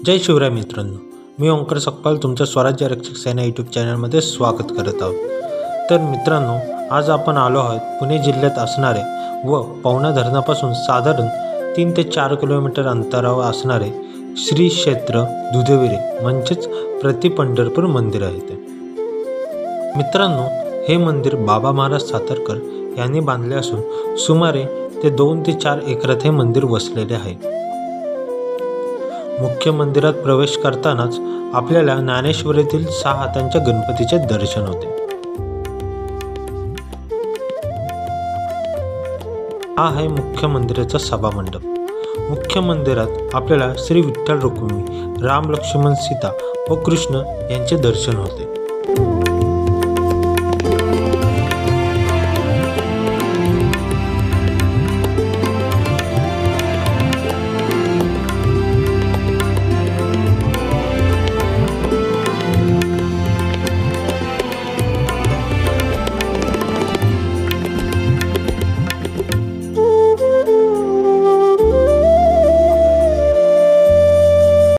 जय शिवराय मित्रांनो, मी ओंकार सकपाल तुमच्या स्वराज्य रक्षक सेना यूट्यूब चॅनलमध्ये स्वागत करत आहोत। तर मित्रांनो, आज आपण आलो आहोत पुणे जिल्ह्यात असणारे व पवना धरणापासून साधारण 3 ते 4 किलोमीटर अंतरावर असणारे श्री क्षेत्र दुधेविरे म्हणजेच प्रति पंढरपूर मंदिर आहे। ते मित्रांनो, हे मंदिर बाबा महाराज सातारकर यांनी बांधले असून सुमारे 2 ते 4 एकरात हे मंदिर वसलेले आहे। मुख्य मंदिरात प्रवेश करतानाच आपल्याला ज्ञानेश्वरीतील 6 हातांच्या गणपतीचे दर्शन होते। हा आहे मुख्य मंदिराचा सभामंडप। मुख्य मंदिरात आपल्याला श्री विठ्ठल रुक्मिणी, राम लक्ष्मण सीता व कृष्ण यांचे दर्शन होते।